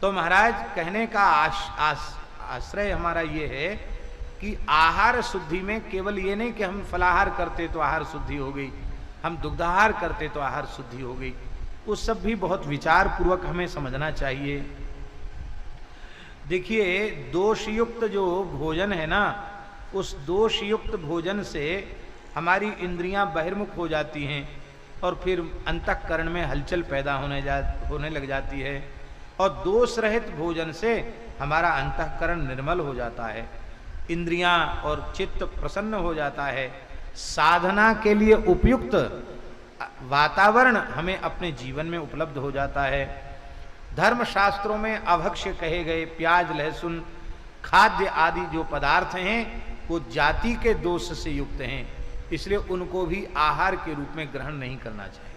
तो महाराज कहने का आश्रय हमारा ये है कि आहार शुद्धि में केवल ये नहीं कि हम फलाहार करते तो आहार शुद्धि हो गई, हम दुग्धाहार करते तो आहार शुद्धि हो गई, वो सब भी बहुत विचार पूर्वक हमें समझना चाहिए। देखिए, दोषयुक्त जो भोजन है ना, उस दोषयुक्त भोजन से हमारी इंद्रियां बहिर्मुख हो जाती हैं और फिर अंतःकरण में हलचल पैदा होने लग जाती है, और दोष रहित भोजन से हमारा अंतःकरण निर्मल हो जाता है, इंद्रियां और चित्त प्रसन्न हो जाता है। साधना के लिए उपयुक्त वातावरण हमें अपने जीवन में उपलब्ध हो जाता है। धर्म शास्त्रों में अभक्ष्य कहे गए प्याज, लहसुन, खाद्य आदि जो पदार्थ हैं वो जाति के दोष से युक्त हैं, इसलिए उनको भी आहार के रूप में ग्रहण नहीं करना चाहिए।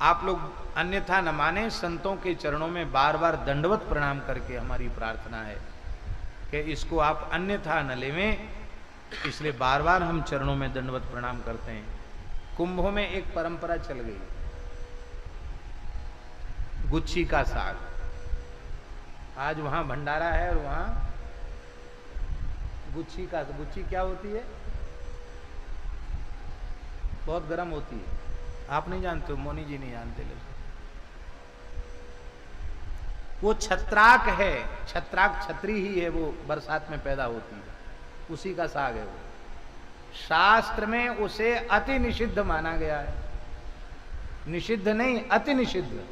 आप लोग अन्यथा न माने, संतों के चरणों में बार बार दंडवत प्रणाम करके हमारी प्रार्थना है कि इसको आप अन्यथा न लेवें, इसलिए बार बार हम चरणों में दंडवत प्रणाम करते हैं। कुंभों में एक परंपरा चल गई, गुच्छी का साग। आज वहां भंडारा है और वहां गुच्छी क्या होती है? बहुत गर्म होती है। आप नहीं जानते हो, मोनी जी नहीं जानते लोग। वो छत्राक है, छत्राक छतरी ही है, वो बरसात में पैदा होती है, उसी का साग है वो। शास्त्र में उसे अति निषिद्ध माना गया है, निषिद्ध नहीं, अति निषिद्ध,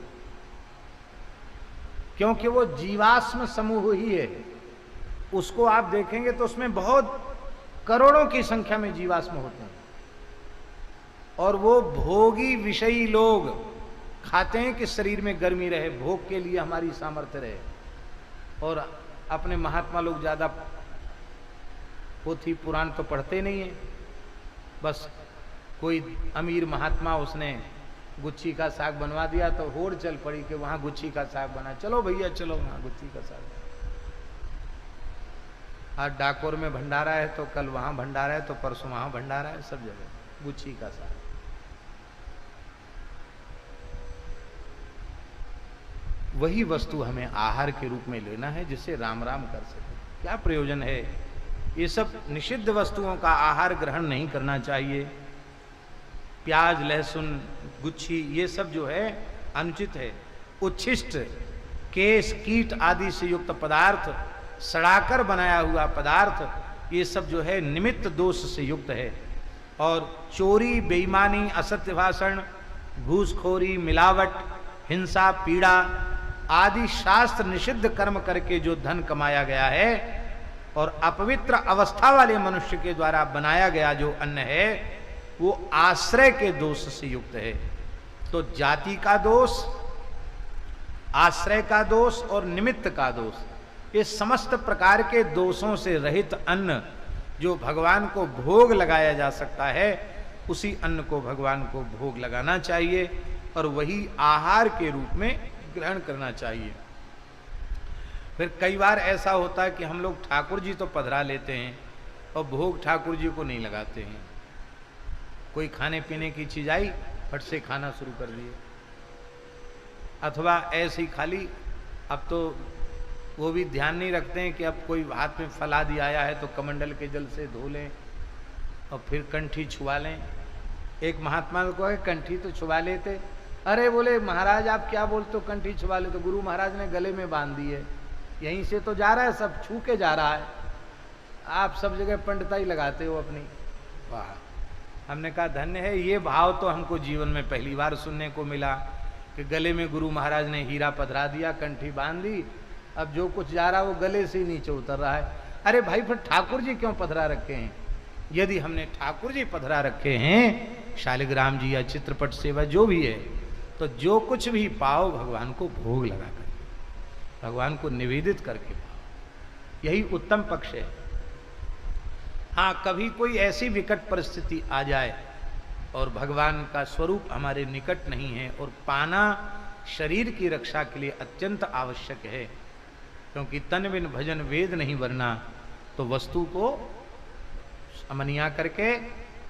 क्योंकि वो जीवाश्म समूह ही है। उसको आप देखेंगे तो उसमें बहुत करोड़ों की संख्या में जीवाश्म होते हैं, और वो भोगी विषयी लोग खाते हैं कि शरीर में गर्मी रहे, भोग के लिए हमारी सामर्थ्य रहे। और अपने महात्मा लोग ज्यादा पोथी पुराण तो पढ़ते नहीं है, बस कोई अमीर महात्मा उसने गुच्छी का साग बनवा दिया तो होड़ चल पड़ी कि वहां गुच्छी का साग बना, चलो भैया चलो वहां गुच्छी का साग। आज डाकोर में भंडारा है तो कल वहां भंडारा है, तो परसों वहां भंडारा है, सब जगह गुच्छी का साग। वही वस्तु हमें आहार के रूप में लेना है जिससे राम राम कर सके। क्या प्रयोजन है? ये सब निषिद्ध वस्तुओं का आहार ग्रहण नहीं करना चाहिए। प्याज, लहसुन, गुच्छी, ये सब जो है अनुचित है। उच्छिष्ट, केश, कीट आदि से युक्त पदार्थ, सड़ाकर बनाया हुआ पदार्थ, ये सब जो है निमित्त दोष से युक्त है। और चोरी, बेईमानी, असत्य भाषण, घूसखोरी, मिलावट, हिंसा, पीड़ा आदि शास्त्र निषिद्ध कर्म करके जो धन कमाया गया है और अपवित्र अवस्था वाले मनुष्य के द्वारा बनाया गया जो अन्न है, वो आश्रय के दोष से युक्त है। तो जाति का दोष, आश्रय का दोष और निमित्त का दोष, ये समस्त प्रकार के दोषों से रहित अन्न जो भगवान को भोग लगाया जा सकता है, उसी अन्न को भगवान को भोग लगाना चाहिए और वही आहार के रूप में ग्रहण करना चाहिए। फिर कई बार ऐसा होता है कि हम लोग ठाकुर जी तो पधरा लेते हैं और भोग ठाकुर जी को नहीं लगाते हैं। कोई खाने पीने की चीज आई, फट से खाना शुरू कर दिए, अथवा ऐसे ही खाली। अब तो वो भी ध्यान नहीं रखते हैं कि अब कोई हाथ में फलादी आया है तो कमंडल के जल से धो लें और फिर कंठी छुआ लें। एक महात्मा को कहे कंठी तो छुआ लेते, अरे बोले महाराज आप क्या बोलते हो कंठी छुआ ले, तो गुरु महाराज ने गले में बांध दी है, यहीं से तो जा रहा है, सब छू के जा रहा है, आप सब जगह पंडिताई लगाते हो अपनी। वाह! हमने कहा धन्य है, ये भाव तो हमको जीवन में पहली बार सुनने को मिला कि गले में गुरु महाराज ने हीरा पधरा दिया, कंठी बांध दी, अब जो कुछ जा रहा है वो गले से ही नीचे उतर रहा है। अरे भाई फिर ठाकुर जी क्यों पधरा रखे हैं? यदि हमने ठाकुर जी पधरा रखे हैं, शालिग्राम जी या चित्रपट सेवा जो भी है, तो जो कुछ भी पाओ भगवान को भोग लगा कर, भगवान को निवेदित करके पाओ, यही उत्तम पक्ष है। हाँ, कभी कोई ऐसी विकट परिस्थिति आ जाए और भगवान का स्वरूप हमारे निकट नहीं है और पाना शरीर की रक्षा के लिए अत्यंत आवश्यक है, क्योंकि तन बिन भजन वेद नहीं वरना, तो वस्तु को अमनिया करके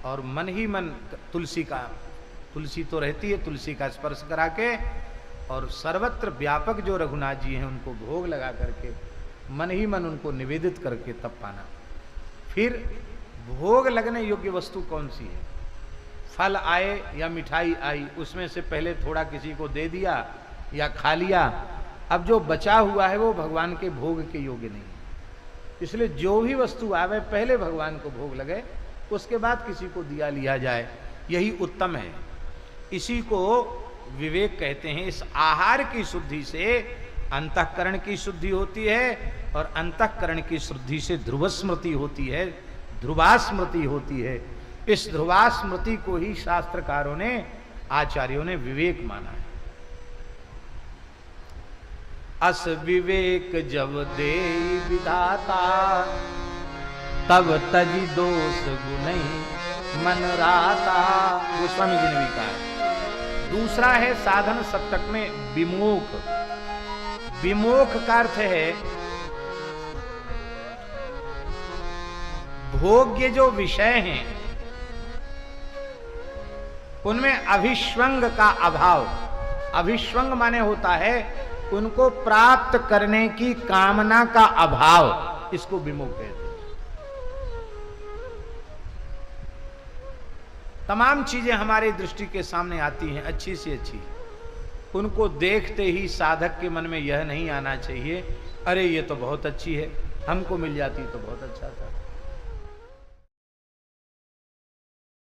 और मन ही मन तुलसी तो रहती है, तुलसी का स्पर्श करा के और सर्वत्र व्यापक जो रघुनाथ जी हैं उनको भोग लगा करके मन ही मन उनको निवेदित करके तब पाना। फिर भोग लगने योग्य वस्तु कौन सी है? फल आए या मिठाई आई, उसमें से पहले थोड़ा किसी को दे दिया या खा लिया, अब जो बचा हुआ है वो भगवान के भोग के योग्य नहीं है। इसलिए जो भी वस्तु आवे पहले भगवान को भोग लगे, उसके बाद किसी को दिया लिया जाए, यही उत्तम है। इसी को विवेक कहते हैं। इस आहार की शुद्धि से अंतःकरण की शुद्धि होती है और अंतःकरण की शुद्धि से ध्रुव स्मृति होती है, ध्रुवा स्मृति होती है। इस ध्रुवा स्मृति को ही शास्त्रकारों ने, आचार्यों ने विवेक माना है। अस विवेक जब दे विधाता, तब तजी दोष गुनहि मन राता। गोस्वामी जी ने भी कहा है। दूसरा है साधन सप्तक में विमोख। विमोख का अर्थ है भोग्य जो विषय हैं उनमें अभिष्वंग का अभाव। अभिष्वंग माने होता है उनको प्राप्त करने की कामना का अभाव, इसको विमोख कहते हैं। तमाम चीजें हमारी दृष्टि के सामने आती हैं, अच्छी से अच्छी, उनको देखते ही साधक के मन में यह नहीं आना चाहिए अरे ये तो बहुत अच्छी है, हमको मिल जाती तो बहुत अच्छा था।